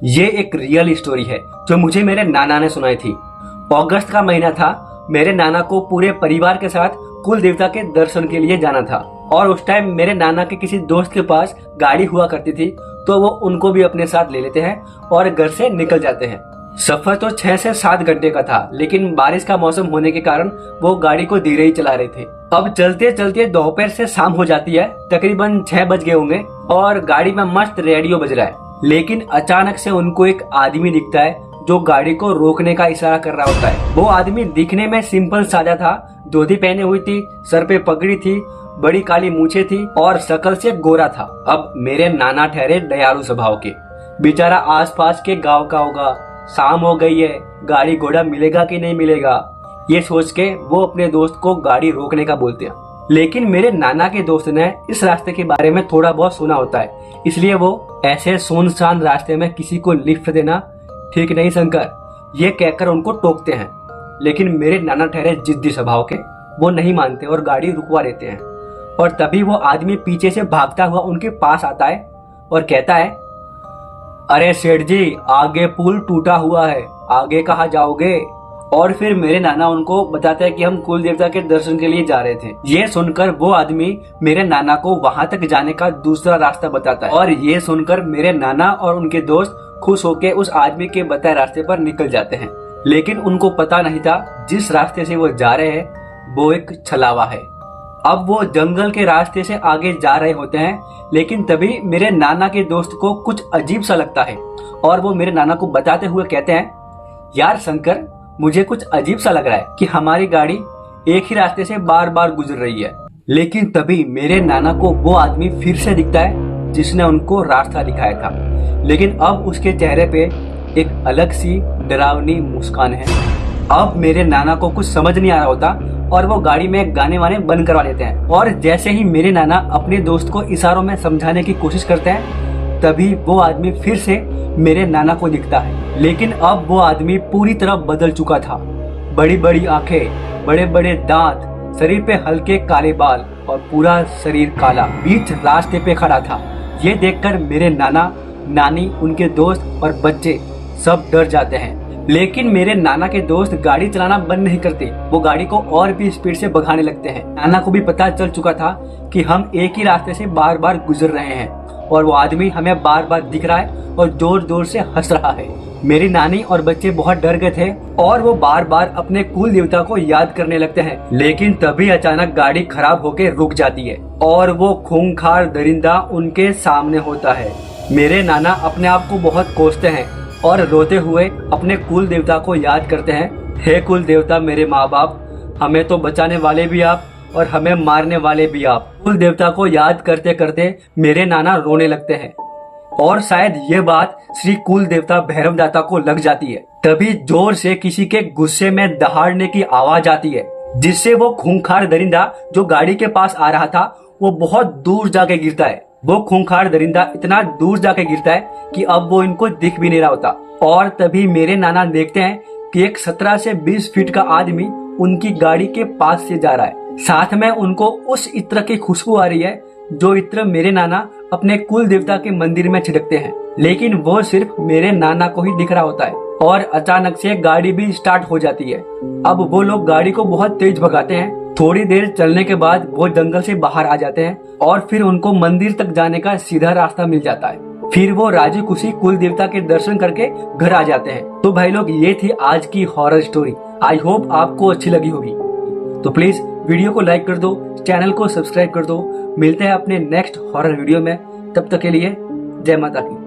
ये एक real story है जो मुझे मेरे नाना ने सुनाई थी। अगस्त का महीना था। मेरे नाना को पूरे परिवार के साथ कुल देवता के दर्शन के लिए जाना था और उस टाइम मेरे नाना के किसी दोस्त के पास गाड़ी हुआ करती थी, तो वो उनको भी अपने साथ ले लेते हैं और घर से निकल जाते हैं। सफर तो 6 से 7 घंटे का था, लेकिन बारिश का मौसम होने के कारण वो गाड़ी को धीरे ही चला रहे थे। अब चलते चलते दोपहर से शाम हो जाती है, तकरीबन 6 बज गए होंगे और गाड़ी में मस्त रेडियो बज रहा है। लेकिन अचानक से उनको एक आदमी दिखता है जो गाड़ी को रोकने का इशारा कर रहा होता है। वो आदमी दिखने में सिंपल सादा था, धोती पहने हुई थी, सर पे पगड़ी थी, बड़ी काली मूछें थी और शक्ल से गोरा था। अब मेरे नाना ठहरे दयालु स्वभाव के, बेचारा आसपास के गांव का होगा, शाम हो गई है, गाड़ी घोड़ा मिलेगा कि नहीं मिलेगा, ये सोच के वो अपने दोस्त को गाड़ी रोकने का बोलते हैं। लेकिन मेरे नाना के दोस्त ने इस रास्ते के बारे में थोड़ा बहुत सुना होता है, इसलिए वो ऐसे सुनसान रास्ते में किसी को लिफ्ट देना ठीक नहीं शंकर, ये कहकर उनको टोकते हैं। लेकिन मेरे नाना ठहरे जिद्दी स्वभाव के, वो नहीं मानते और गाड़ी रुकवा देते हैं। और तभी वो आदमी पीछे से भागता हुआ उनके पास आता है और कहता है, अरे सेठ जी, आगे पुल टूटा हुआ है, आगे कहाँ जाओगे? और फिर मेरे नाना उनको बताते हैं कि हम कुल देवता के दर्शन के लिए जा रहे थे। ये सुनकर वो आदमी मेरे नाना को वहां तक जाने का दूसरा रास्ता बताता है और ये सुनकर मेरे नाना और उनके दोस्त खुश होकर उस आदमी के बताए रास्ते पर निकल जाते हैं। लेकिन उनको पता नहीं था जिस रास्ते से वो जा रहे हैं वो एक छलावा है। अब वो जंगल के रास्ते से आगे जा रहे होते हैं, लेकिन तभी मेरे नाना के दोस्त को कुछ अजीब सा लगता है और वो मेरे नाना को बताते हुए कहते हैं, यार शंकर, मुझे कुछ अजीब सा लग रहा है कि हमारी गाड़ी एक ही रास्ते से बार बार गुजर रही है। लेकिन तभी मेरे नाना को वो आदमी फिर से दिखता है जिसने उनको रास्ता दिखाया था, लेकिन अब उसके चेहरे पे एक अलग सी डरावनी मुस्कान है। अब मेरे नाना को कुछ समझ नहीं आ रहा होता और वो गाड़ी में गाने वाने बंद करवा देते हैं और जैसे ही मेरे नाना अपने दोस्त को इशारों में समझाने की कोशिश करते हैं, तभी वो आदमी फिर से मेरे नाना को दिखता है। लेकिन अब वो आदमी पूरी तरह बदल चुका था। बड़ी बड़ी आंखें, बड़े बड़े दांत, शरीर पे हल्के काले बाल और पूरा शरीर काला, बीच रास्ते पे खड़ा था। ये देखकर मेरे नाना, नानी, उनके दोस्त और बच्चे सब डर जाते हैं। लेकिन मेरे नाना के दोस्त गाड़ी चलाना बंद नहीं करते, वो गाड़ी को और भी स्पीड से भगाने लगते हैं। नाना को भी पता चल चुका था कि हम एक ही रास्ते से बार बार गुजर रहे हैं और वो आदमी हमें बार बार दिख रहा है और जोर जोर से हंस रहा है। मेरी नानी और बच्चे बहुत डर गए थे और वो बार बार अपने कुल देवता को याद करने लगते हैं। लेकिन तभी अचानक गाड़ी खराब होकर रुक जाती है और वो खूंखार दरिंदा उनके सामने होता है। मेरे नाना अपने आप को बहुत कोसते हैं और रोते हुए अपने कुल देवता को याद करते हैं, हे कुल देवता मेरे माँ बाप, हमें तो बचाने वाले भी आप और हमें मारने वाले भी आप। कुल देवता को याद करते करते मेरे नाना रोने लगते हैं और शायद ये बात श्री कुल देवता भैरव दाता को लग जाती है। तभी जोर से किसी के गुस्से में दहाड़ने की आवाज आती है, जिससे वो खूंखार दरिंदा जो गाड़ी के पास आ रहा था वो बहुत दूर जाके गिरता है। वो खूंखार दरिंदा इतना दूर जाके गिरता है कि अब वो इनको दिख भी नहीं रहा होता। और तभी मेरे नाना देखते हैं कि एक 17 से 20 फीट का आदमी उनकी गाड़ी के पास से जा रहा है। साथ में उनको उस इत्र की खुशबू आ रही है जो इत्र मेरे नाना अपने कुल देवता के मंदिर में छिड़कते हैं। लेकिन वो सिर्फ मेरे नाना को ही दिख रहा होता है और अचानक से गाड़ी भी स्टार्ट हो जाती है। अब वो लोग गाड़ी को बहुत तेज भगाते हैं। थोड़ी देर चलने के बाद वो जंगल से बाहर आ जाते हैं और फिर उनको मंदिर तक जाने का सीधा रास्ता मिल जाता है। फिर वो राजी खुशी कुल देवता के दर्शन करके घर आ जाते हैं। तो भाई लोग, ये थी आज की हॉरर स्टोरी। आई होप आपको अच्छी लगी होगी। तो प्लीज वीडियो को लाइक कर दो, चैनल को सब्सक्राइब कर दो। मिलते हैं अपने नेक्स्ट हॉरर वीडियो में, तब तक के लिए जय माता की।